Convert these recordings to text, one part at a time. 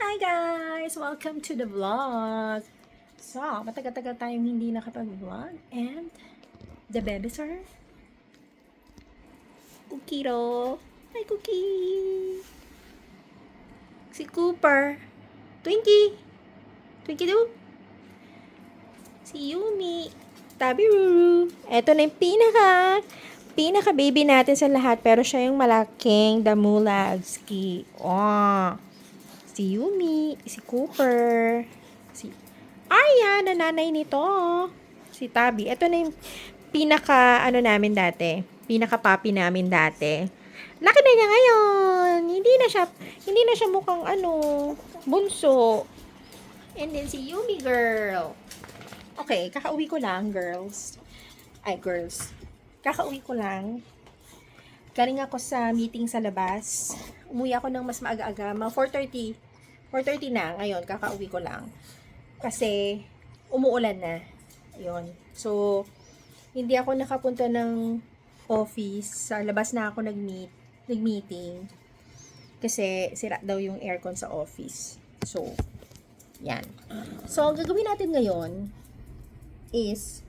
Hi guys! Welcome to the vlog! So, matagal-tagal tayong hindi nakapag-vlog and the babies are Cookiro! Hi Cookie! Si Cooper! Twinkie! Twinkie do! Si Yumi! Tabiruru! Ito na yung pinaka baby natin sa lahat pero siya yung malaking Damulagski. Oh! Si Yumi, si Cooper, si Arya, na nanay nito. Si Tabi. Ito na yung namin dati. Pinaka-puppy namin dati. Laki na niya ngayon. Hindi na siya mukhang bunso. And then si Yumi girl. Okay, kakauwi ko lang, girls. Ay, girls. Kakauwi ko lang. Galing ako sa meeting sa labas. Umuwi ako ng mas maaga-aga. Mga 4:30. 4:30 na. Ngayon, kakauwi ko lang. Kasi, umuulan na. Ayun. So, hindi ako nakapunta ng office. Sa labas na ako nag-meeting. Kasi, sira daw yung aircon sa office. So, yan. So, ang gagawin natin ngayon is,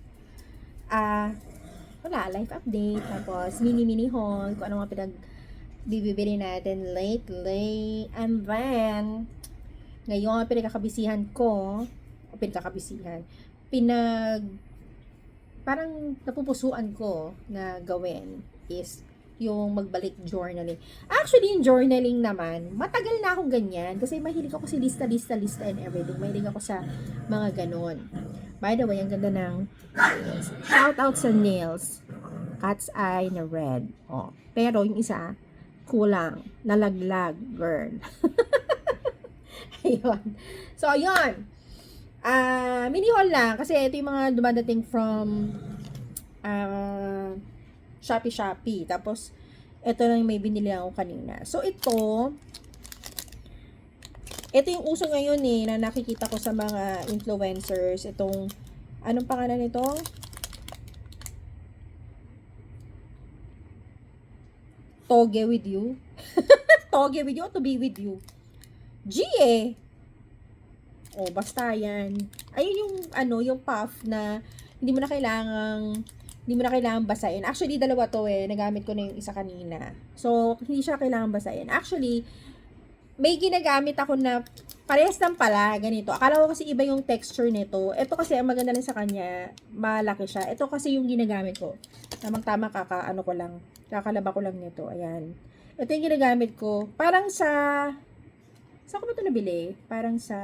life update. Tapos, mini haul. Kung ano mga bibili natin lately. And then, ngayon, parang napupusuan ko na gawin is yung magbalik journaling. Actually, yung journaling naman, matagal na akong ganyan. Kasi mahilig ako sa lista and everything. Mahilig ako sa mga ganon. By the way, ang ganda ng shout out sa nails. Cat's eye na red. Oh. Pero yung isa, kulang. Nalaglag, girl. Ayun. So, ayun. Mini haul lang. Kasi ito yung mga dumadating from Shopee. Tapos, ito lang yung may binili ako kanina. So, ito yung uso ngayon na nakikita ko sa mga influencers. Itong, anong pangalan nito? Toge with you. Toge with you o to be with you? G O, basta yan. Ayun yung puff na hindi mo na kailangang basahin. Actually, dalawa to nagamit ko na yung isa kanina. So, hindi siya kailangan basahin. Actually, may ginagamit ako na parehas lang pala, ganito. Akala ko kasi iba yung texture nito. Ito kasi, ang maganda rin sa kanya, malaki siya. Ito kasi yung ginagamit ko. Tamang-tama kakalaba ko lang nito. Ayan. Ito yung ginagamit ko. Parang saan ko ba ito nabili? Parang sa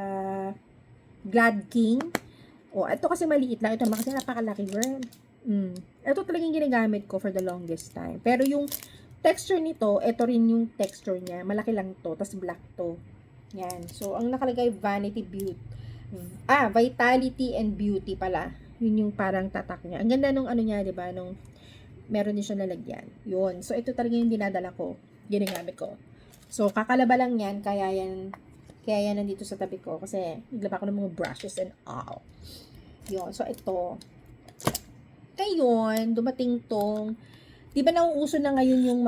Glad King. Ito kasi maliit lang. Ito naman kasi napakalaki, girl. Ito talagang ginagamit ko for the longest time. Pero yung texture nito, ito rin yung texture niya. Malaki lang to. Tapos black to. Yan. So, ang nakalagay, Vitality and Beauty pala. Yun yung parang tatak niya. Ang ganda nung niya, diba? Nung meron din siya nalagyan. Yun. So, ito talaga yung dinadala ko. Ginagamit ko. So, kakalaba lang yan. Kaya yan nandito sa tabi ko. Kasi, naglaba ko ng mga brushes and all. Yun. So, ito. Ngayon, dumating tong, di ba nauuso na ngayon yung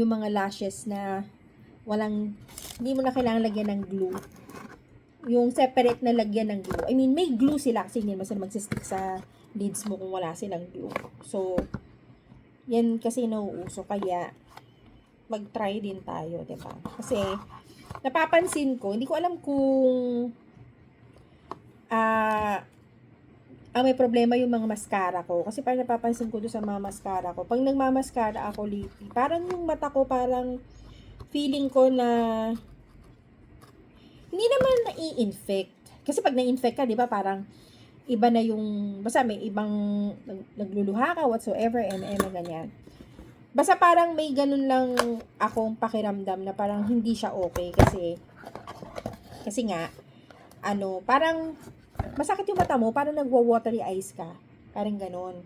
mga lashes na hindi mo na kailangan lagyan ng glue. Yung separate na lagyan ng glue. I mean, may glue sila kasi hindi naman sila magsistick sa lids mo kung wala silang glue. So, yan kasi nauuso. Kaya, mag-try din tayo, diba? Kasi, napapansin ko, hindi ko alam kung may problema yung mga mascara ko. Kasi parang napapansin ko doon sa mga mascara ko. Pag nagmamaskara ako lately, parang yung mata ko parang feeling ko na hindi naman na-i-infect. Kasi pag na-infect ka, di ba, parang iba na yung, basta may ibang nagluluha ka, whatsoever, and ganyan. Basta parang may ganun lang akong pakiramdam na parang hindi siya okay kasi nga, parang masakit yung mata mo, parang nagwa-watery eyes ka. Parang ganun.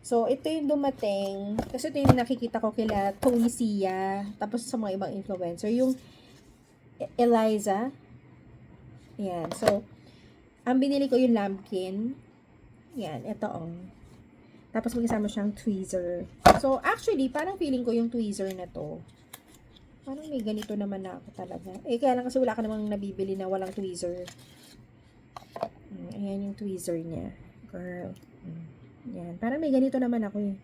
So, ito yung dumating. Kasi ito yung nakikita ko kila Tony Sia. Tapos sa mga ibang influencer. Yung Eliza. Yan. So, ang binili ko yung lambkin. Yan. Ito Tapos magkasama siyang tweezer. So, actually, parang feeling ko yung tweezer na to Parang may ganito naman na ako talaga. Eh, kaya lang kasi wala ka namang nabibili na walang tweezer. Ayan yung tweezer niya. Girl. Yan. Parang may ganito naman ako eh.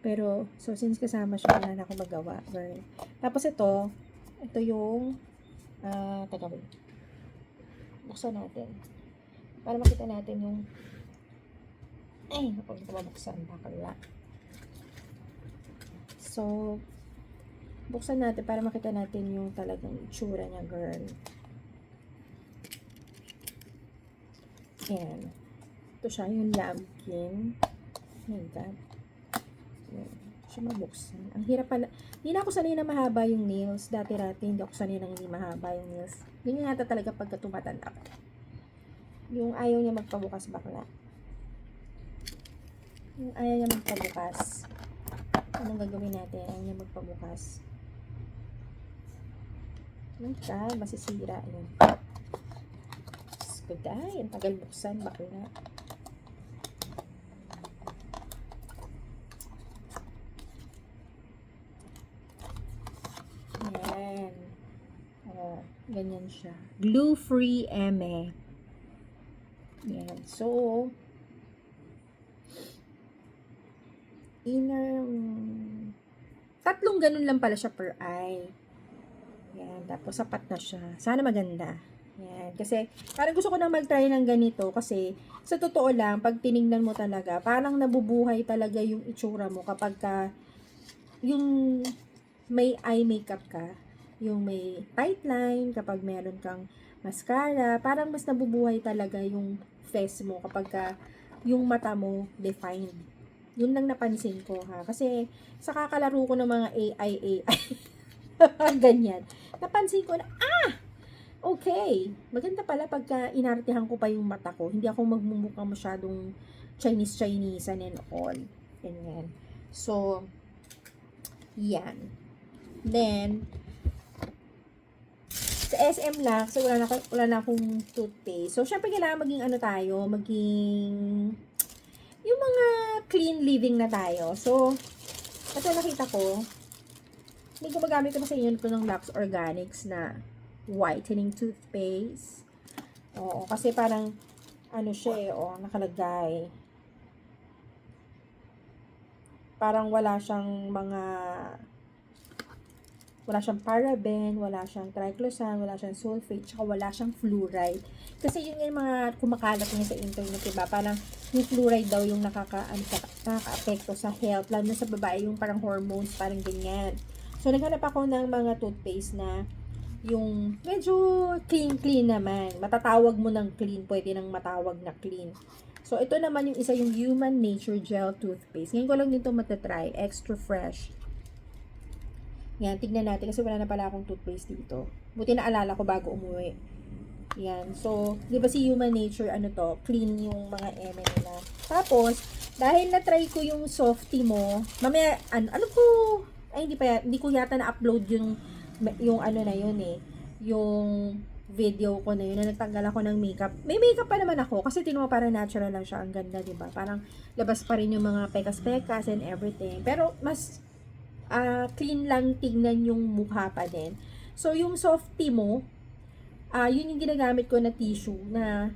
Pero, so since kasama siya, wala na ako magawa. Girl. Tapos ito yung, teka wait. Buksan natin. Para makita natin yung, ay, naku, ito mabuksan. Bakala. So, buksan natin para makita natin yung talagang itsura niya, girl. Ayan. Ito siya, yung lambkin. Oh my God. Ayan. Siya mabuksan. Ang hirap pala. Hindi na ako sanay na mahaba yung nails. Dati-dati, hindi ako sanay na hindi mahaba yung nails. Yun nga talaga pagka tumatanda ako. Yung ayaw niya magpabukas bakla. Yung ayaw niya magpabukas. Anong gagawin natin? Ayaw niya magpabukas. Ay, masisira. Ayan. Good ay, ang tagal buksan. Bakla. Ayan. Oh, ganyan siya. Glue-free eme. Ayan. So, inner, tatlong ganun lang pala siya per eye. Yan, tapos sapat na siya. Sana maganda. Yan, kasi parang gusto ko nang mag-try ng ganito kasi sa totoo lang, pag tiningnan mo talaga, parang nabubuhay talaga yung itsura mo kapag ka yung may eye makeup ka, yung may tight line, kapag meron kang mascara, parang mas nabubuhay talaga yung face mo kapag ka yung mata mo defined. Yun lang napansin ko ha. Kasi sa kakalaro ko ng mga AI, ganyan. Napansin ko na, okay. Maganda pala pagka inartihan ko pa yung mata ko. Hindi ako magmumukha masyadong Chinese-Chinesean and all. Ganyan. So, yan. Then, sa SM lang, so wala na akong toothpaste. So, syempre kailangan maging yung mga clean living na tayo. So, ito nakita ko, may gumagamit ko sa inyo ito ng Lux Organics na whitening toothpaste. Oo, kasi parang, siya nakalagay. Parang wala siyang paraben, wala siyang triclosan, wala siyang sulfate, tsaka wala siyang fluoride. Kasi yun yung mga kumakalat niya sa internet, diba? Parang yung fluoride daw yung nakaka-apekto sa health, lalo na sa babae, yung parang hormones, parang ganyan. So, naghanap ako ng mga toothpaste na yung medyo clean naman. Matatawag mo ng clean, pwede nang matawag na clean. So, ito naman yung isa, yung Human Nature Gel Toothpaste. Ngayon ko lang dito matatry. Extra fresh. Yan, tignan natin kasi wala na pala akong toothpaste dito. Buti naalala ko bago umuwi. Yan. So, di ba si Human Nature, clean yung mga eme nila. Tapos, dahil na-try ko yung Softy mo, mamaya, hindi ko yata na-upload yung na yun eh. Yung video ko na yun, na nagtanggal ako ng makeup. May makeup pa naman ako, kasi tinuwa parang natural lang siya. Ang ganda, di ba? Parang labas pa rin yung mga pekas-pekas and everything. Pero, mas clean lang tingnan yung mukha pa din. So, yung Softy mo, yun yung ginagamit ko na tissue na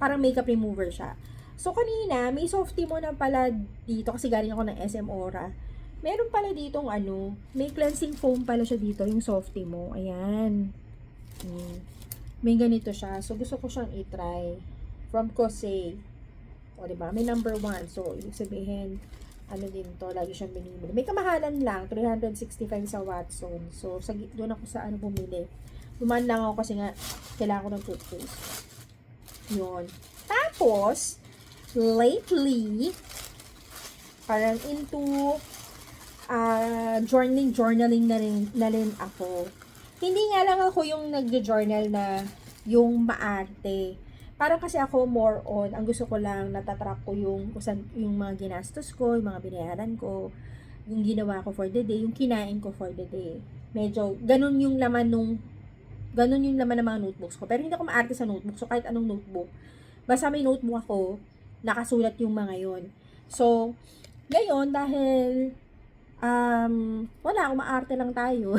parang makeup remover siya. So, kanina, may Softy mo na pala dito kasi galing ako ng SM Aura. Meron pala ditong may cleansing foam pala siya dito, yung Softy mo. Ayan. May ganito siya. So, gusto ko siyang i-try. From Kosei. O, diba? May number 1. So, ibig sabihin, din to, lagi siyang binibili. May kamahalan lang, 365 sa Watson. So, doon ako sa bumili. Dumaan lang ako kasi nga, kailangan ko ng toothpaste. Yun. Tapos, lately, parang into journaling na rin ako. Hindi nga lang ako yung nagjo-journal na yung maarte. Parang kasi ako more on, ang gusto ko lang, natatrack ko yung mga ginastos ko, yung mga binayaran ko, yung ginawa ko for the day, yung kinain ko for the day. Medyo, ganun yung laman ng mga notebooks ko. Pero hindi ako maarte sa notebook. So, kahit anong notebook, basta may notebook ako, nakasulat yung mga yon. So, ngayon, dahil Wala, umaarte lang tayo.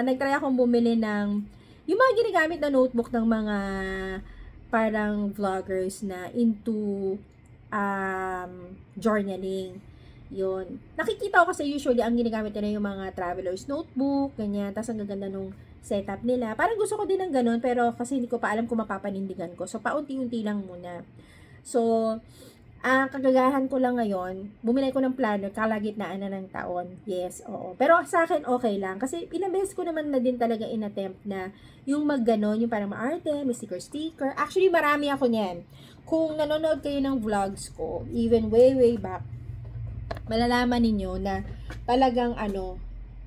Nagtry akong bumili ng yung mga ginagamit na notebook ng mga parang vloggers na into journaling. Yun. Nakikita ko kasi usually ang ginagamit nila yung mga traveler's notebook, ganyan. Tapos ang gaganda nung setup nila. Parang gusto ko din ng ganun, pero kasi hindi ko pa alam kung mapapanindigan ko. So, paunti-unti lang muna. So, ang kagagahan ko lang ngayon, bumili ko ng planner kalagitnaan na ng taon. Yes, oo. Pero sa akin, okay lang. Kasi ilang beses ko naman na din talaga inattempt na yung magganon, yung parang maarte, may sticker-sticker. Actually, marami ako niyan. Kung nanonood kayo ng vlogs ko, even way back, malalaman ninyo na talagang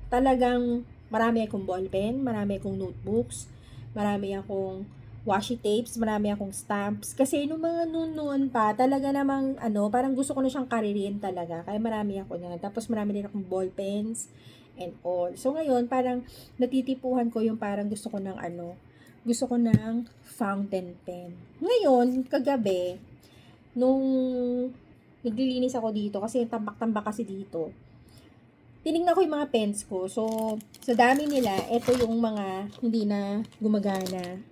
talagang marami akong ballpen, marami akong notebooks, marami akong washi tapes, marami akong stamps. Kasi nung mga noon pa, talaga namang parang gusto ko na siyang karirin talaga. Kaya marami ako niyan. Tapos marami din akong ballpens and all. So ngayon, parang natitipuhan ko yung parang gusto ko ng gusto ko ng fountain pen. Ngayon, kagabi, nung naglilinis ako dito kasi tambak-tambak kasi dito. Tinignan ko yung mga pens ko. So, sa dami nila, ito yung mga hindi na gumagana.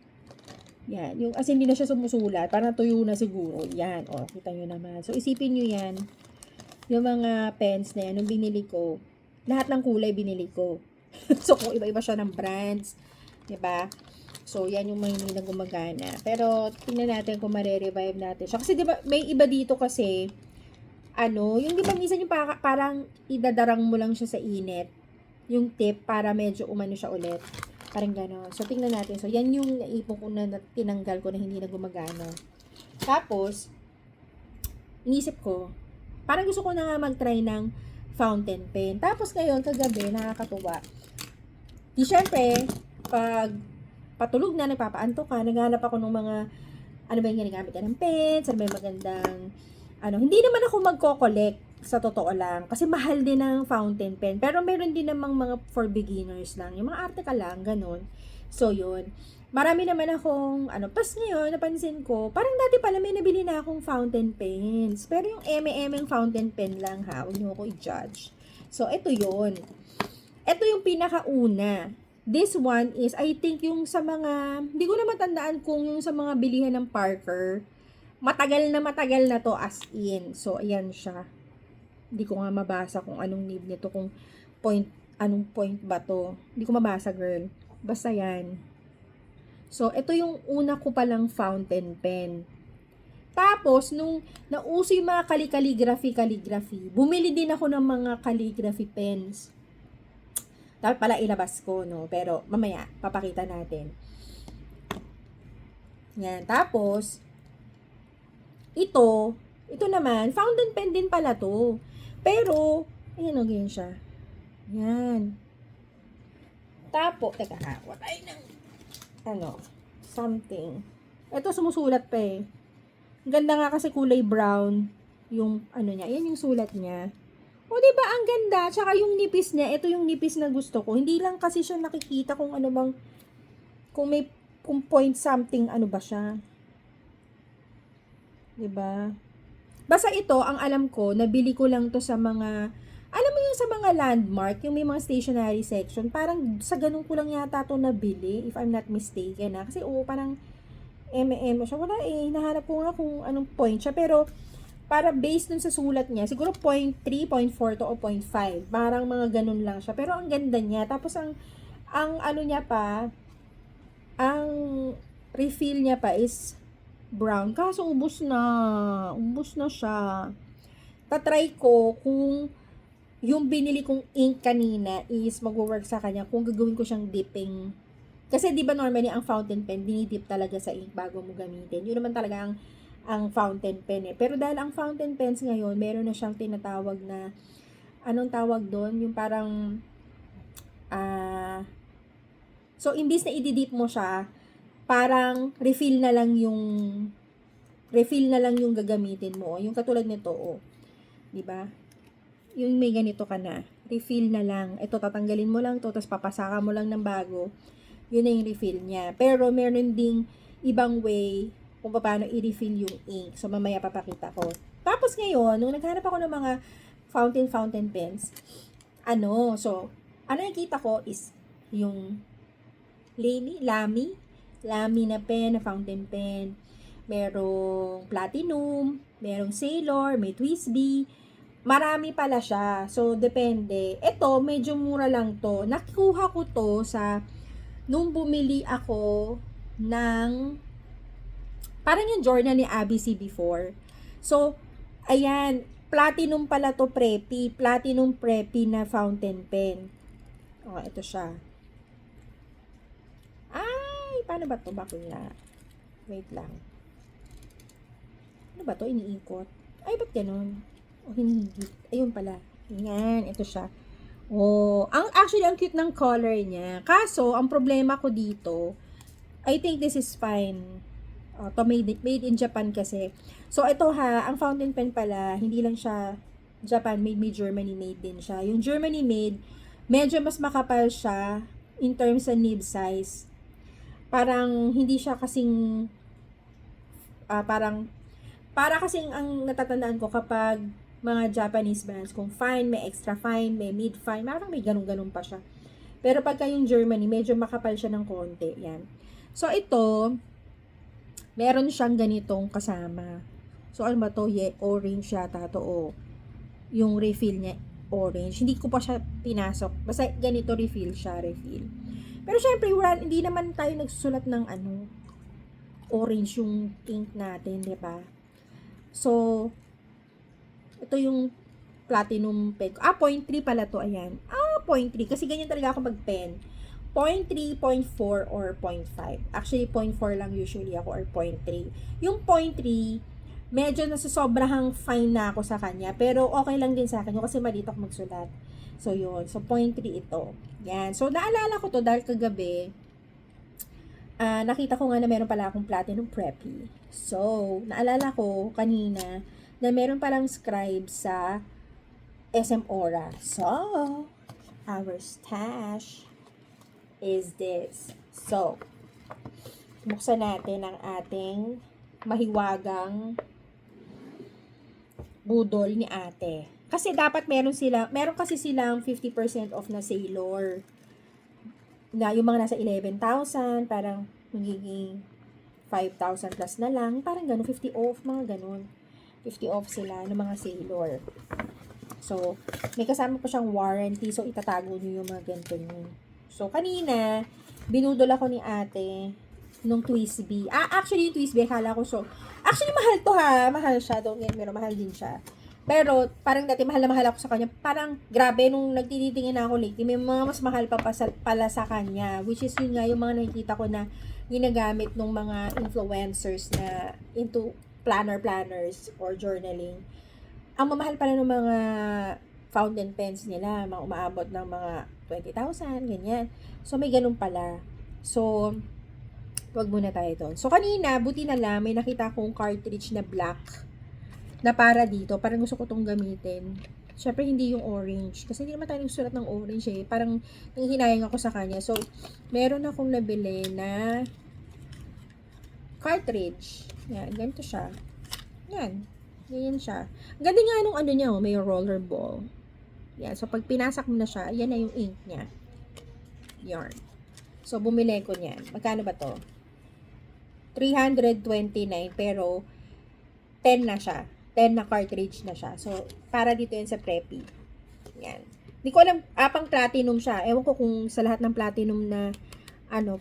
Yan. Yung, as hindi na siya sumusulat. Parang tuyo na siguro. Yan. O, kita nyo naman. So, isipin nyo yan. Yung mga pens na yan, nung binili ko, lahat ng kulay binili ko. So, kung iba-iba siya ng brands, diba? So, yan yung mga hindi na gumagana. Pero, tingnan natin kung mare-revive natin siya. Kasi, diba, may iba dito kasi, yung di ba minsan yung parang idadarang mo lang siya sa init. Yung tip para medyo umano siya ulit. Parang gano'n. So, tingnan natin. So, yan yung naipon ko na tinanggal ko na hindi na gumagana. Tapos, inisip ko, parang gusto ko na nga mag-try ng fountain pen. Tapos ngayon, kagabi, nakakatuwa. Di syempre, pag patulog na, nagpapaanto ka, naghanap ako ng mga, ano ba yung ginagamit ka ng pens, ano ba yung magandang, hindi naman ako magko-collect sa totoo lang. Kasi mahal din ng fountain pen. Pero meron din namang mga for beginners lang. Yung mga arte ka lang, ganun. So, yun. Marami naman akong, pas ngayon, napansin ko, parang dati pala may nabili na akong fountain pens. Pero yung M&M fountain pen lang ha. Huwag niyo ako i-judge. So, ito yun. Ito yung pinakauna. This one is, I think yung sa mga, hindi ko na matandaan kung yung sa mga bilihan ng Parker, matagal na to as in. So, ayan siya. Hindi ko nga mabasa kung anong nib nito, kung anong point ba to. Hindi ko mabasa, girl. Basta yan. So, ito yung una ko palang fountain pen. Tapos, nung nauso yung mga calligraphy, bumili din ako ng mga calligraphy pens. Dapat pala ilabas ko, no? Pero, mamaya, papakita natin. Yan. Tapos, ito naman, fountain pen din pala to. Pero, ayan o, ganyan siya. Yan. Tapos, teka ha, what ay nang, something. Ito, sumusulat pa eh. Ganda nga kasi kulay brown, yung, niya, yan yung sulat niya. O, diba, ang ganda. Tsaka yung nipis niya, ito yung nipis na gusto ko. Hindi lang kasi siya nakikita kung ano bang, kung point something, ano ba siya. Diba? Basta ito, ang alam ko, nabili ko lang to sa mga, alam mo yung sa mga landmark, yung may mga stationery section, parang sa ganun ko lang yata to nabili, if I'm not mistaken ha. Kasi parang M&M siya. Wala eh, nahanap ko nga kung anong point siya, pero para based dun sa sulat niya, siguro 0.3, 0.4 to o 0.5. Parang mga ganun lang siya. Pero ang ganda niya. Tapos ang ano niya pa, ang refill niya pa is brown. Kaso ubos na siya. Tatry ko kung yung binili kong ink kanina is magwo-work sa kanya kung gagawin ko siyang dipping. Kasi di ba normally ang fountain pen dinidip talaga sa ink bago mo gamitin. Yun naman talaga ang fountain pen eh. Pero dahil ang fountain pens ngayon, meron na siyang tinatawag na, anong tawag doon? Yung parang so imbis na i-dip mo siya, parang refill na lang yung gagamitin mo. Yung katulad nito, di ba? Yung may ganito ka na, refill na lang. Ito, tatanggalin mo lang to, tapos papasaka mo lang ng bago. Yun na yung refill niya. Pero meron ding ibang way kung paano i-refill yung ink. So, mamaya papakita ko. Tapos ngayon, nung naghanap ako ng mga fountain pens. So, ano nakikita ko is yung Lamy na pen, na fountain pen. Merong Platinum, merong Sailor, may Twisby. Marami pala siya. So, depende. Ito, medyo mura lang to. Nakuha ko to nung bumili ako ng parang yung journal ni Abby C before. So, ayan, Platinum pala to, Platinum Preppy na fountain pen. Ito siya. Ay, paano ba to? Bakla. Wait lang. Ano ba to? Iniikot. Ay, ba't ganun? Hinihigit. Ayun pala. Yan, ito siya. Actually, ang cute ng color niya. Kaso, ang problema ko dito, I think this is fine. To made in Japan kasi. So, ito ang fountain pen pala, hindi lang siya Japan made, may Germany made din siya. Yung Germany made, medyo mas makapal siya in terms sa nib size. Parang, hindi siya kasing, para kasing ang natatandaan ko kapag mga Japanese brands, kung fine, may extra fine, may mid fine, parang may ganun-ganun pa siya. Pero pagka yung Germany, medyo makapal siya ng konti. Yan. So, ito, meron siyang ganitong kasama. So, ano ba to? Orange yata to. Yung refill niya, orange. Hindi ko pa siya pinasok. Basta ganito refill siya, refill. Pero syempre, hindi naman tayo nagsusulat ng orange yung ink natin, di ba? So, ito yung platinum pen. 0.3 pala to, ayan. 0.3. Kasi ganyan talaga ako mag-pen. 0.3, 0.4, or 0.5. Actually, 0.4 lang usually ako, or 0.3. Yung 0.3, medyo nasasobrahang fine na ako sa kanya. Pero okay lang din sa akin kasi malito ako magsulat. So, yun. So, 0.3 ito. Yan. So, naalala ko to dahil kagabi, nakita ko nga na meron pala akong Platinum Preppy. So, naalala ko kanina na meron palang scribe sa SM Aura. So, our stash is this. So, buksan natin ang ating mahiwagang budol ni ate. Kasi dapat meron kasi silang 50% off na Sailor. Na yung mga nasa 11,000, parang magiging 5,000 plus na lang. Parang ganun, 50 off, mga ganun. 50 off sila ng mga Sailor. So, may kasama pa siyang warranty. So, itatago nyo yung mga ganito nyo. So, kanina, binudol ako ni ate nung Twisby. Actually, yung Twisby, akala ko actually, mahal to mahal siya. Don't get me wrong, mahal din siya. Pero, parang dati mahal na mahal ako sa kanya. Parang, grabe, nung nagtititingin na ako lately, may mga mas mahal pala sa kanya. Which is yun nga, yung mga nakikita ko na ginagamit ng mga influencers na into planners or journaling. Ang mamahal pala ng mga fountain pens nila, mga umaabot ng mga 20,000, ganyan. So, may ganun pala. So, wag muna tayo doon. So, kanina, buti na lang, may nakita akong cartridge na black na para dito. Parang gusto ko itong gamitin. Syempre, hindi yung orange. Kasi hindi naman tayo nagsulat ng orange eh. Parang nanghihinayang ako sa kanya. So, meron akong nabili na cartridge. Yan, ganito siya. Yan. Ganyan siya. Ang ganda nga nung ano niya, may roller ball. Yan. So, pag pinasak mo na siya, yan na yung ink niya. Yarn. So, bumili ko niyan. Magkano ba to? 329, pero 10 na siya. 10 na cartridge na siya. So, para dito yan sa Preppy. Yan. Hindi ko alam, pang platinum siya. Ewan ko kung sa lahat ng platinum na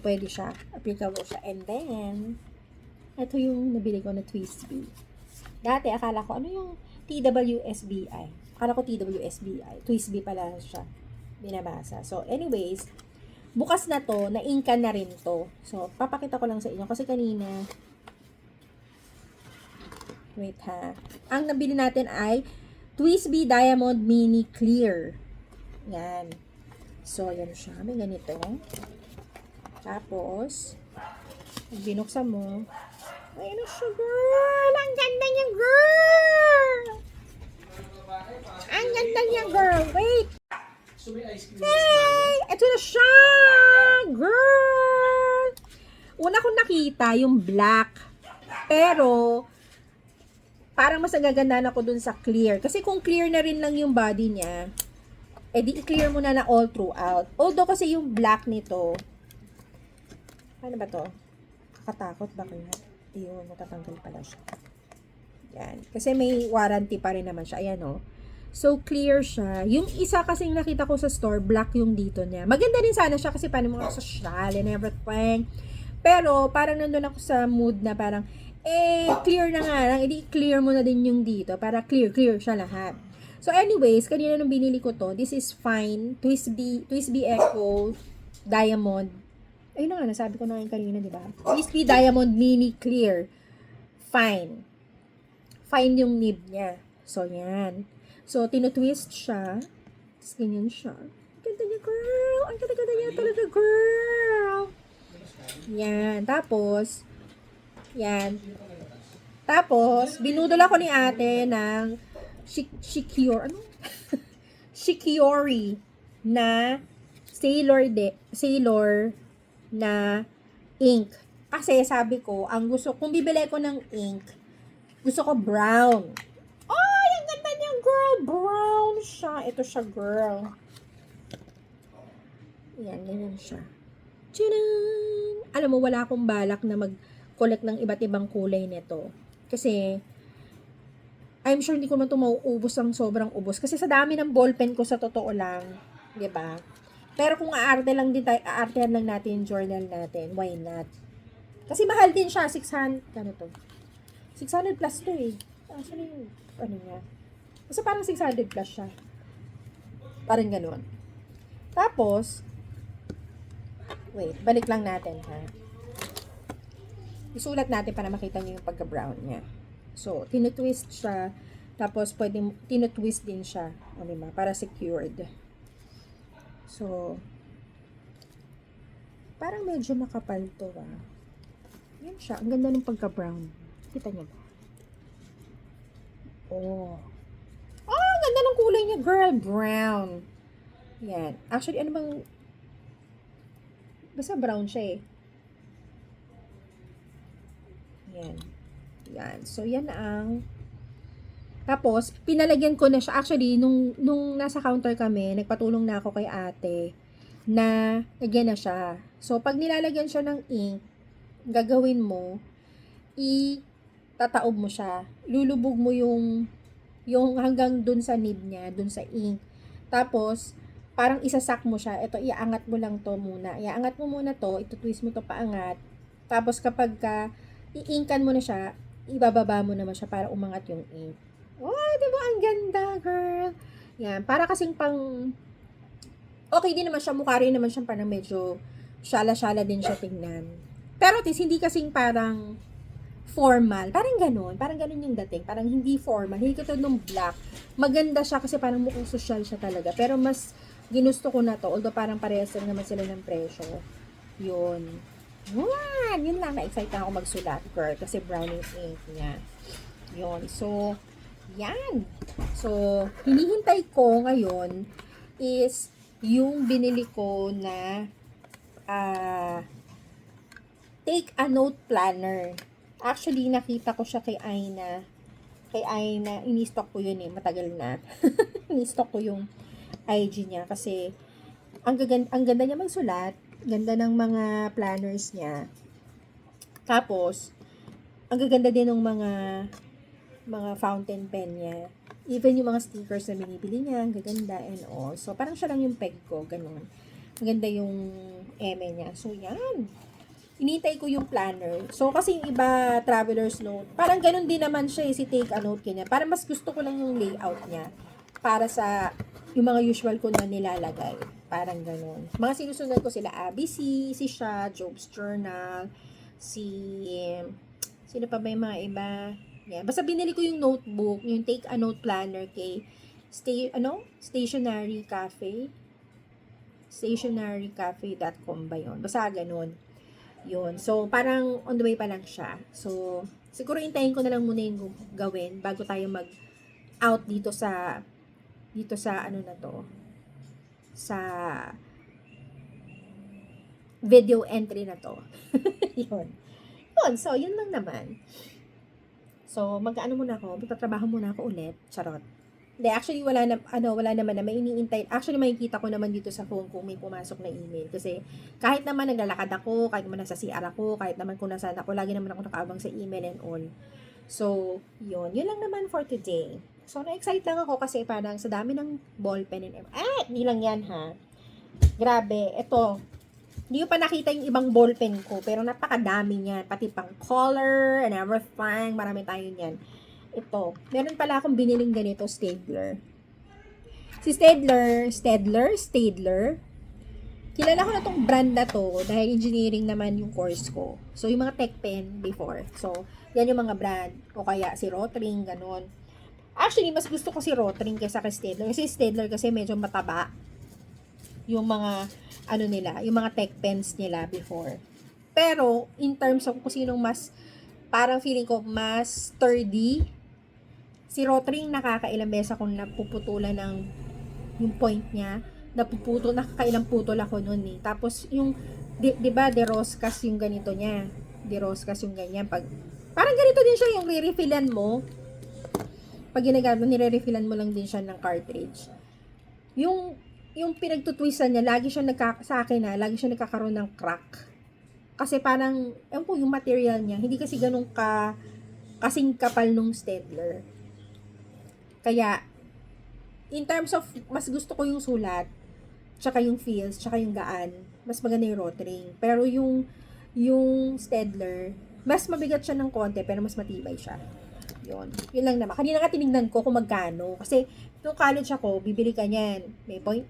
pwede siya. Applicable siya. And then, ito yung nabili ko na Twisby. Dati, akala ko, ano yung TWSBI? Akala ko TWSBI. Twisby pala siya. Binabasa. So, anyways, bukas na to, na-inka na rin to. So, papakita ko lang sa inyo. Kasi kanina, wait ha. Ang nabili natin ay Twisby Diamond Mini Clear. Yan. So, yan siya. May ganito. Tapos, binuksan mo. Ayun na siya, girl! Ang ganda niya, girl! Ang ganda niya, girl! Wait! Hey! Ito na siya! Girl! Una kong nakita yung black. Pero, parang mas nagagandaan ako dun sa clear. Kasi kung clear na rin lang yung body niya, di i-clear mo na all throughout. Although kasi yung black nito, ano ba to? Kakatakot ba kaya? Ayun, matatanggal pala siya. Yan. Kasi may warranty pa rin naman siya. Ayan, oh. So, clear siya. Yung isa kasing nakita ko sa store, black yung dito niya. Maganda rin sana siya kasi paano mga social and everything. Pero, parang nandun ako sa mood na parang, clear na nga lang. Clear mo na din yung dito para clear siya lahat. So, anyways, kanina nung binili ko to, this is fine. Twisby Echo Diamond. Ayun na nga, nasabi ko na yung kanina, di ba? Twisby Diamond Mini Clear. Fine. Fine yung nib niya. So, yan. So, tinutwist siya. Tapos, ganyan siya. Ganda niya, girl. Ang ganda-ganda niya talaga, girl. Yan. Tapos, yan. Tapos, binudol ako ni ate ng Shikiori na Sailor na ink. Kasi sabi ko, kung bibili ko ng ink, gusto ko brown. Ay, ang ganda niya, girl. Brown siya. Ito siya, girl. Yan, ganyan siya. Tcharam! Alam mo, wala akong balak na mag-collect ng iba't ibang kulay nito. Kasi, I'm sure hindi ko man ito mauubos ng sobrang ubos. Kasi sa dami ng ballpen ko, sa totoo lang. Diba? Pero kung aarte lang din tayo, aartehan lang natin yung journal natin, why not? Kasi mahal din siya, 600, ano to? 600 plus to eh. Actually, ano niya? Kasi parang 600 plus siya. Parang ganun. Tapos, wait, balik lang natin ha. Isulat natin para makita niyo yung pagka-brown niya. So, tinutwist siya. Tapos, tinutwist din siya. O, diba? Para secured. So, parang medyo makapal to ah. Yan siya. Ang ganda ng pagka-brown. Kita niyo ba? Oh. Oh, ang ganda ng kulay niya, girl. Brown. Yan. Actually, ano bang... Basta brown siya eh. Yan. Yan. So, yan ang... Tapos, pinalagyan ko na siya. Actually, nung nasa counter kami, nagpatulong na ako kay ate na lagyan na siya. So, pag nilalagyan siya ng ink, gagawin mo, tataob mo siya. Lulubog mo yung hanggang dun sa nib niya, dun sa ink. Tapos, parang isasak mo siya. Ito, iaangat mo lang to muna. Iaangat mo muna to, itutwist mo to paangat. Tapos, kapag iinkan mo na siya, ibababa mo naman siya para umangat yung ink. Oh, diba? Ang ganda, girl. Yan. Para kasing okay din naman siya. Mukha rin naman siya parang medyo syala-syala din siya tingnan. Pero, hindi kasing parang formal. Parang ganun yung dating. Parang hindi formal. Hindi ko nung black. Maganda siya kasi parang mukhang social siya talaga. Pero mas ginusto ko na to. Although parang parehas lang naman sila ng presyo. Yun. Yun lang. Na-excite na ako magsulat, girl. Kasi brown yung ink niya. Yun. So, yan. So, hinihintay ko ngayon is yung binili ko na take a note planner. Actually, nakita ko siya kay Aina. Kay Aina, ini-stock ko yun eh. Matagal na. Ini-stock ko yung IG niya. Kasi, ang ganda niya magsulat. Ganda ng mga planners niya. Tapos, ang gaganda din ng mga fountain pen niya. Even yung mga stickers na binibili niya, ang gaganda and all. So, parang siya lang yung peg ko. Ganun. Maganda yung eme niya. So, yan. Inintay ko yung planner. So, kasi yung iba, traveler's note, parang ganun din naman siya, si take a note kanya. Para mas gusto ko lang yung layout niya. Para sa, yung mga usual ko na nilalagay. Parang ganun. Mga sinusunod ko sila, ABC, si Sha, Job's Journal, sino pa ba yung mga iba? Yeah. Basta binili ko yung notebook, yung take a note planner kay, Stationery Cafe. Stationerycafe.com ba yun? Basta ganun. Yun. So, parang on the way pa lang siya. So, siguro hintayin ko na lang muna yung gawin bago tayo mag-out dito sa ano na to, sa video entry na to. Yun. So, yun lang naman. So, mag-ano muna ako, magtatrabaho muna ako ulit. Charot. Hindi, actually, wala naman na may iniintay. Actually, makikita ko naman dito sa phone kung may pumasok na email. Kasi, kahit naman naglalakad ako, kahit naman nasa CR ako, kahit naman kung nasaan ako, lagi naman ako nakaabang sa email and all. So, yun. Yun lang naman for today. So, na-excite lang ako kasi parang sa dami ng ballpen and hindi lang yan ha. Grabe. Ito, hindi ko pa nakita yung ibang ballpen ko, pero napakadami niyan. Pati pang color and everything. Marami tayo niyan. Ito, meron pala akong biniling ganito, Staedtler. Si Staedtler. Kilala ko na tong brand na to dahil engineering naman yung course ko. So, yung mga tech pen before. So, yan yung mga brand. O kaya si Rotring, ganun. Actually, mas gusto ko si Rotring kaysa kay Staedtler. Kasi Staedtler kasi medyo mataba yung mga, yung mga tech pens nila before. Pero, in terms of kung sinong mas, parang feeling ko, mas sturdy, si Rotring nakakailang beses akong napuputulan ng yung point niya. Nakakailang putol ako noon eh. Tapos yung, di ba, De Roscas yung ganito niya. De Roscas yung ganyan. Parang ganito din siya yung re-refillan mo. Pag ginagamit, nire-refillan mo lang din siya ng cartridge. Yung pinagtutwistan niya, lagi siya lagi siya nagkakaroon ng crack. Kasi parang, yung material niya, hindi kasi ganun kasing kapal nung Staedtler. Kaya, in terms of, mas gusto ko yung sulat, tsaka yung feels, tsaka yung gaan, mas maganda yung Rotring. Pero yung Staedtler, mas mabigat siya ng konti, pero mas matibay siya. Yun lang naman. Kanina nga tinignan ko kung magkano. Kasi, nung college ako, bibili ka niyan.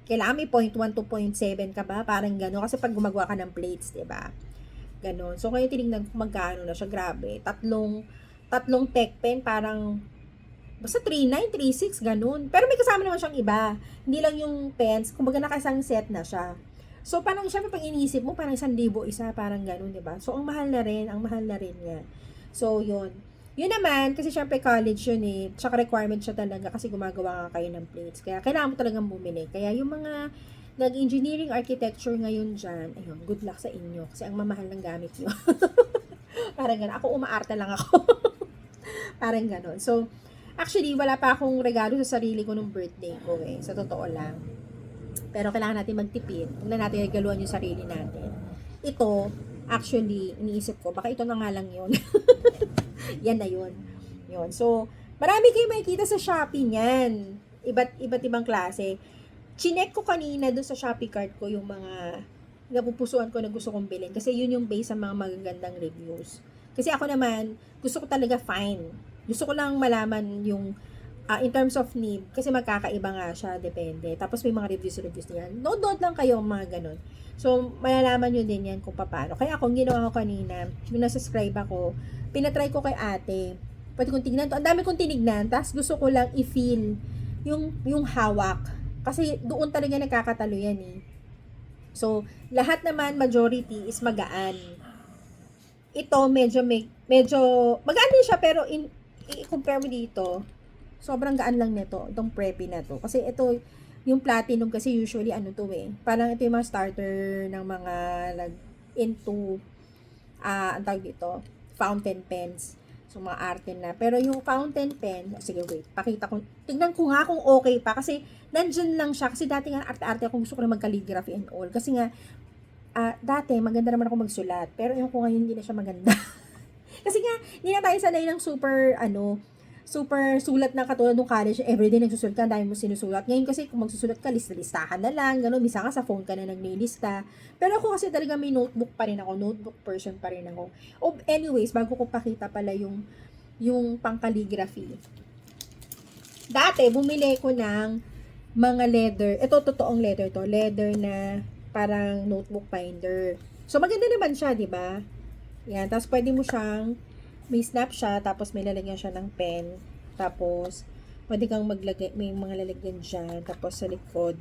Kailangan may 0.1 to 0.7 ka ba? Parang gano'n. Kasi pag gumagawa ka ng plates, diba? Ganon. So, kaya tinignan ko magkano na siya. Grabe. Tatlong tech pen, parang basta 3.9, 3.6, ganun. Pero may kasama naman siyang iba. Hindi lang yung pens, kumbaga nakasang set na siya. So, parang syempre pag iniisip mo, parang 1,000 isa, parang ganun, diba? So, ang mahal na rin niya. So, yun. Yun naman, kasi syempre college yun eh. Tsaka requirement siya talaga kasi gumagawa nga kayo ng plates. Kaya kailangan mo talagang bumili. Kaya yung mga nag-engineering architecture ngayon dyan, ayun, good luck sa inyo. Kasi ang mamahal ng gamit nyo. Parang ganun. Ako umaarte lang ako. Parang ganun. So, actually, wala pa akong regalo sa sarili ko nung birthday ko eh. Sa totoo lang. Pero kailangan natin magtipid. Huwag na natin regaluhan yung sarili natin. Ito, actually, iniisip ko, baka ito na nga lang yun. Yan na yun. Yun. So, marami kayo makikita sa Shopee niyan. Iba't ibang klase. Chinek ko kanina dun sa Shopee cart ko yung mga napupusuan ko na gusto kong bilhin. Kasi yun yung base sa mga magagandang reviews. Kasi ako naman, gusto ko talaga fine. Gusto ko lang malaman yung in terms of need, kasi magkakaiba nga siya, depende. Tapos may mga reviews niyan. Note lang kayo mga ganun. So, malalaman nyo din yan kung paano. Kaya ako, ginawa ko kanina, yung nasa-subscribe ako, pinatry ko kay ate. Pwede kong tignan to. Ang dami kong tinignan, tapos gusto ko lang i-feel yung hawak. Kasi doon talaga nakakatalo yan eh. So, lahat naman, majority is magaan. Ito, medyo magaan din siya, pero i-compare mo dito, sobrang gaan lang nito, itong preppy na to. Kasi ito, yung platinum kasi usually to eh. Parang ito yung mga starter ng mga into, ang tawag dito, fountain pens. So, mga arte na. Pero yung fountain pen, sige wait, tignan ko nga kung okay pa. Kasi, nandyan lang siya. Kasi dati nga arte-arte ako, gusto ko na mag-calligraphy and all. Kasi nga, dati, maganda naman ako magsulat. Pero yung ko ngayon, hindi na siya maganda. Kasi nga, hindi na tayo sanay ng super sulat na katulad ng college. Everyday nagsusulat ka, dahil mo sinusulat. Ngayon kasi, kung magsusulat ka, listahan na lang, gano'n. Bisa ka sa phone ka na naglilista. Pero ako kasi talaga may notebook pa rin ako. Notebook person pa rin ako. Anyways, bago ko pakita pala yung pang-calligraphy. Dati, bumili ko ng mga leather. Ito, totoong leather to. Leather na parang notebook binder. So, maganda naman siya, di ba? Yan. Tapos, pwede mo siyang may snap siya, tapos may lalagyan siya ng pen. Tapos, pwede kang maglagay, may mga lalagyan dyan. Tapos, sa likod,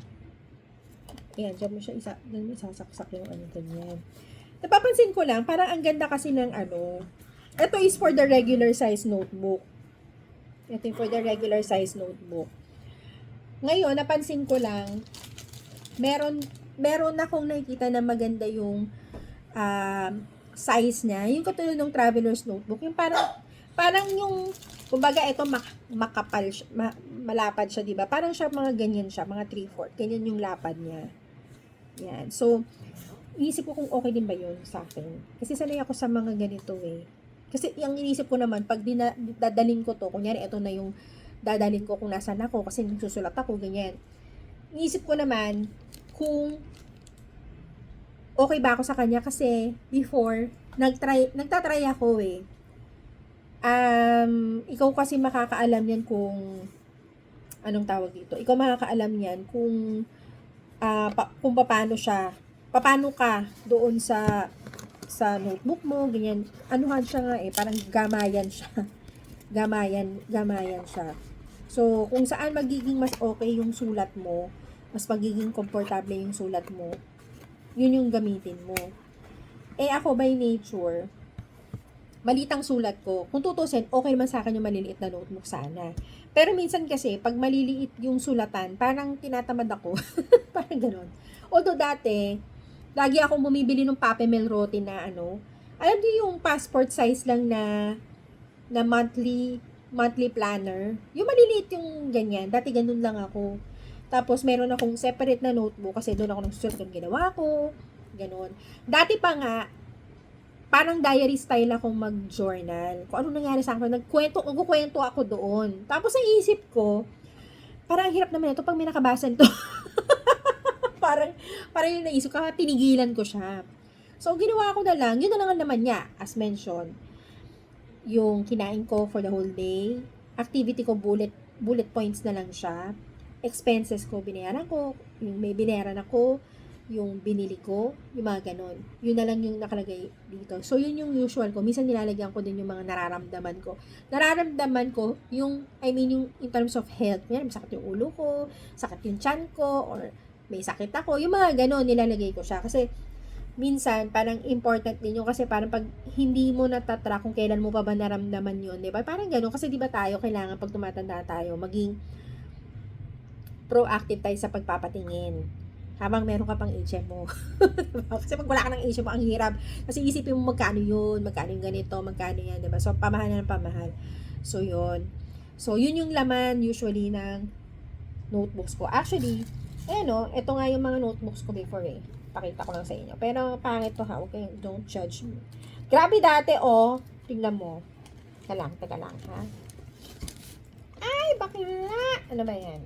ayan, dyan mo siya dyan mo isasaksak yung ganyan. Napapansin ko lang, parang ang ganda kasi ng ito is for the regular size notebook. Ito yung for the regular size notebook. Ngayon, napansin ko lang, meron akong nakikita na maganda yung size niya, yung katulad ng traveler's notebook, yung parang Parang yung, kumbaga, ito makapal, malapad siya, diba? Parang siya, mga ganyan siya, mga 3/4. Ganyan yung lapad niya. Yan. So, inisip ko kung okay din ba yun sa akin. Kasi sanay ako sa mga ganito eh. Kasi yung inisip ko naman, pag dadalhin ko to, kunyari, ito na yung dadalhin ko kung nasan ako, kasi nagsusulat ako, ganyan. Inisip ko naman, kung okay ba ako sa kanya, kasi before, nagtatry ako eh. Ikaw kasi makakaalam yan kung, anong tawag dito, ikaw makakaalam yan kung, kung paano ka doon sa notebook mo, ganyan. Anuhan siya nga eh, parang gamayan siya. Gamayan siya. So, kung saan magiging mas okay yung sulat mo, mas magiging komportable yung sulat mo, yun yung gamitin mo. Eh ako by nature, malitang sulat ko. Kung tutusin, okay naman sa akin yung maliliit na notebook sana. Pero minsan kasi, pag maliliit yung sulatan, parang tinatamad ako. Parang ganon. Although dati, lagi akong bumibili ng Papemel Rote na alam niyo yung passport size lang na monthly planner. Yung maliliit yung ganyan. Dati ganun lang ako. Tapos meron akong separate na notebook kasi doon ako nagsusulat ng ginawa ko. Ganon. Dati pa nga, parang diary style akong mag-journal. Kung ano nangyari sa akin, nagkukwento ako doon. Tapos ang isip ko, parang hirap naman ito pag may nakabasa nito. parang yung naisip ko, tinigilan ko siya. So, ginawa ko na lang, yun na lang naman niya, as mentioned. Yung kinain ko for the whole day, activity ko, bullet points na lang siya. Expenses ko, binayaran ko, yung may binayaran ako, yung binili ko, yung mga ganon. Yun na lang yung nakalagay dito. So, yun yung usual ko. Minsan nilalagyan ko din yung mga nararamdaman ko. Nararamdaman ko, yung in terms of health. Yan, sakit yung ulo ko, sakit yung tiyan ko, or may sakit ako. Yung mga ganon, nilalagay ko siya. Kasi, minsan, parang important din yun. Kasi parang pag hindi mo natatrack kung kailan mo pa ba naramdaman yun, diba? Parang ganon. Kasi diba tayo, kailangan pag tumatanda tayo, maging proactive tayo sa pagpapatingin. Habang meron ka pang HMO. Kasi pag wala ka ng HMO, ang hirap. Kasi isipin mo magkano yun, magkano yung ganito, magkano yan, diba? So, pamahal na ng pamahal. So, yun. So, yun yung laman usually ng notebooks ko. Actually, ito nga yung mga notebooks ko before eh. Pakita ko lang sa inyo. Pero, pangit to ha. Okay, don't judge me. Grabe dati, tingnan mo. Teka lang, ha? Ay, bakla! Ano ba yan?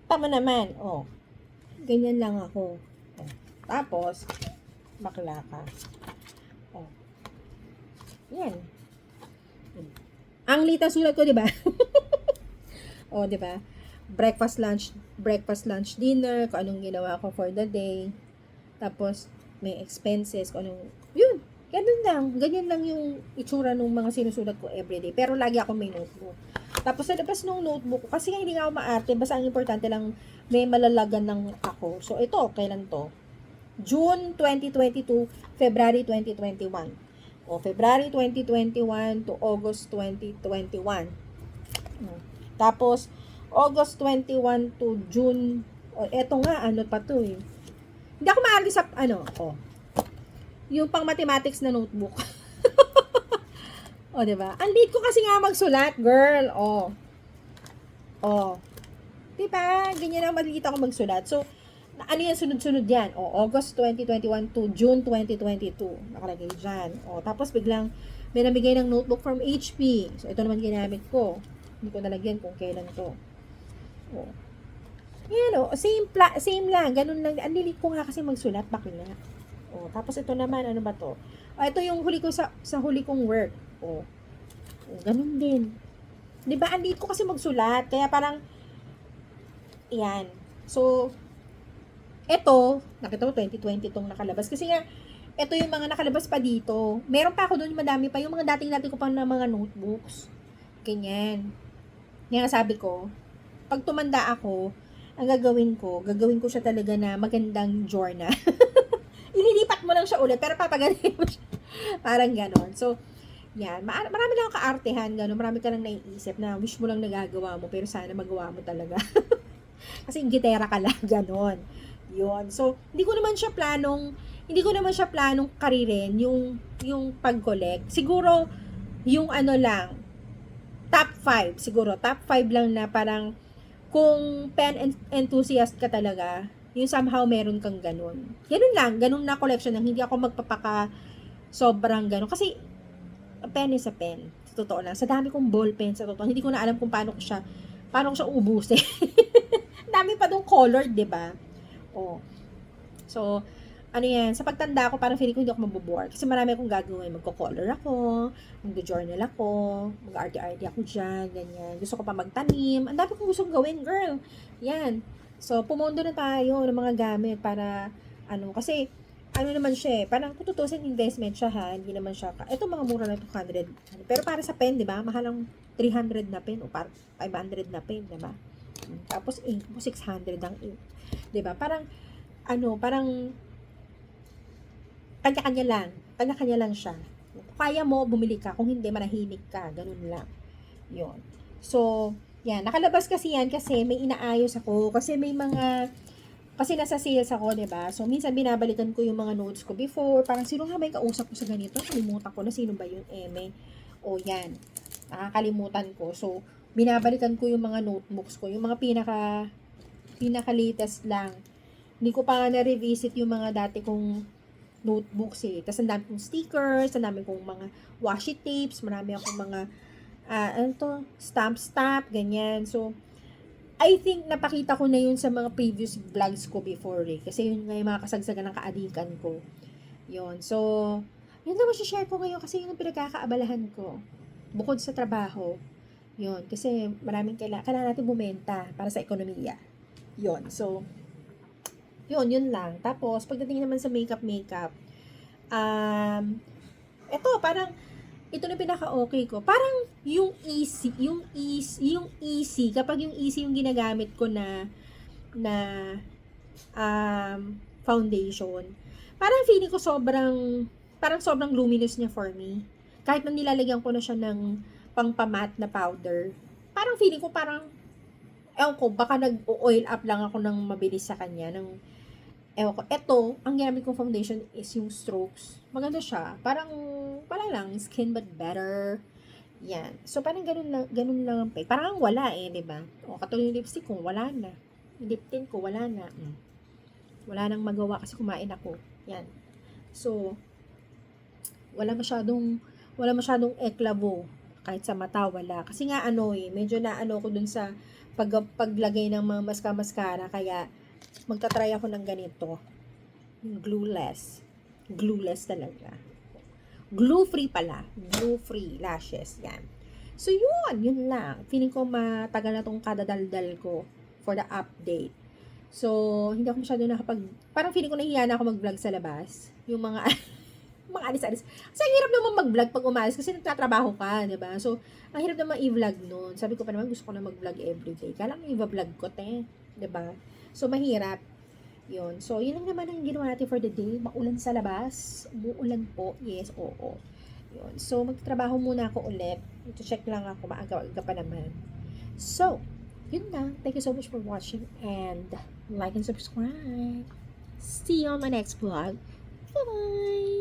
Tama naman, ganyan lang ako. Tapos, bakla ka. Yan. Ang lita sulat ko, di ba? Di ba? Breakfast, lunch, dinner, kung anong ginawa ko for the day. Tapos, may expenses, kung anong, yun. Ganyan lang yung itsura ng mga sinusulat ko everyday. Pero lagi ako may notebook. Tapos sa labas ng notebook ko, kasi hindi nga ako maarte, basta ang importante lang may malalagan ng ako. So ito, kailan to? June 2022, February 2021. February 2021 to August 2021. Tapos, August 21 to June, eto nga, ano pa to eh. Hindi ako maarte sa, yung pang mathematics na notebook. Diba? Ang lead ko kasi nga magsulat, girl. Diba? Ganyan ang maliit ako magsulat. So, ano yan, sunod-sunod yan? August 2021 to June 2022. Nakalagay dyan. Tapos biglang may namigay ng notebook from HP. So, ito naman ginamit ko. Hindi ko nalagyan kung kailan to. Yan, same lang. Ganun lang. Ang lilit ko nga kasi magsulat. Bakit na? Tapos ito naman, ano ba to? Ito yung huli ko sa huli kong work. Ganun din. Diba, ang liit ko kasi magsulat. Kaya parang, yan. So, ito, nakita mo, 2020 itong nakalabas. Kasi nga, ito yung mga nakalabas pa dito. Meron pa ako doon, madami pa. Yung mga dating ko pa na mga notebooks. Ganyan. Nga sabi ko, pag tumanda ako, ang gagawin ko siya talaga na magandang journal. Ililipat mo lang siya ulit, pero papagaling mo siya. Parang ganon. So, yan. Marami lang kaartehan, gano'n. Marami ka lang naiisip na wish mo lang nagagawa mo, pero sana magawa mo talaga. Kasi gitera ka lang, gano'n. Yun. So, hindi ko naman siya planong karirin, yung yung pag-collect. Siguro, yung ano lang, top 5, siguro, top 5 lang na parang, kung enthusiast ka talaga, yung somehow meron kang ganun. Ganun lang, ganun na collection lang, hindi ako magpapaka sobrang ganun. Kasi, pen is a pen. Sa totoo lang. Sa dami kong ball pen, sa totoo, hindi ko na alam kung paano ko siya ubusin. Dami pa dong colored, di ba? Oh. So, ano yan, sa pagtanda ko, parang feeling ko hindi ako mabobore. Kasi marami akong gagawin. Magko-color ako, mag-journal ako, mag-arte-arte ako dyan, ganyan. Gusto ko pa magtanim. Ang dami kong gustong gawin, girl. Yan. So, pumondo na tayo ng mga gamit para, kasi, ano naman siya eh, parang kung tutusin investment siya ha, hindi naman siya, ito mga mura na 200, pero para sa pen, di ba, mahal ang 300 na pen o para 500 na pen, di ba? Tapos ink mo 600 ang ink, di ba? Parang, parang, kanya-kanya lang siya. Kung kaya mo, bumili ka, kung hindi, manahimik ka, ganun lang. Yun. So, yan, nakalabas kasi yan kasi may inaayos ako, kasi nasa sales ako, diba? So, minsan binabalikan ko yung mga notes ko before. Parang, sino nga may kausap ko sa ganito? Kalimutan ko na sino ba yung eme. O, yan. Nakakalimutan ko. So, binabalikan ko yung mga notebooks ko. Yung mga pinaka-latest lang. Hindi ko pa na-revisit yung mga dati kong notebooks eh. Tapos, ang dami kong stickers, ang dami kong mga washi tapes, marami akong mga, stamp, ganyan. So, I think napakita ko na yun sa mga previous vlogs ko before eh. Kasi yun nga yung mga kasagsagan ng kaadikan ko. Yun. So, yun lang share ko ngayon kasi yun ang pinagkakaabalahan ko. Bukod sa trabaho. Yun. Kasi maraming kailangan natin bumenta para sa ekonomiya. Yun. So, yun lang. Tapos, pagdating naman sa makeup, eto, parang, ito na pinaka-okay ko. Parang yung easy, kapag yung easy yung ginagamit ko na foundation, parang feeling ko sobrang luminous niya for me. Kahit nang nilalagyan ko na siya ng pang-pamat na powder, parang feeling ko ewan ko, baka nag-oil up lang ako ng mabilis sa kanya, ewan ko, eto, ang ginamit kong foundation is yung Strokes. Maganda siya. Parang lang, skin but better. Yan. So, parang ganun lang ang peg. Parang wala eh, di ba? O, katulad yung lipstick ko, wala na. Yung lip tint ko, wala na. Wala nang magawa kasi kumain ako. Yan. So, wala masyadong eklabo. Kahit sa mata, wala. Kasi nga, medyo ko dun sa paglagay ng mga mascara, kaya, magta-try ako ng ganito. Glueless. Glueless talaga. Glue-free pala. Glue-free lashes. Yan. So, yun lang. Feeling ko matagal na tong kadadaldal ko for the update. So, hindi ako masyado parang feeling ko nahihiya na ako mag-vlog sa labas. Yung mga, mga alis-alis. Kasi ang hirap naman mag-vlog pag umalis kasi nagtatrabaho ka, diba? So, ang hirap naman i-vlog nun. Sabi ko pa naman, gusto ko na mag-vlog everyday. Kaya lang i-vlog ko, diba? So, mahirap. Yun. So, yun lang naman ang ginawa natin for the day. Maulan sa labas. Umuulan po. Yes, oo. Yun. So, magtrabaho muna ako ulit. Ito check lang ako. Maaga-aga pa naman. So, yun lang. Thank you so much for watching and like and subscribe. See you on my next vlog. Bye-bye!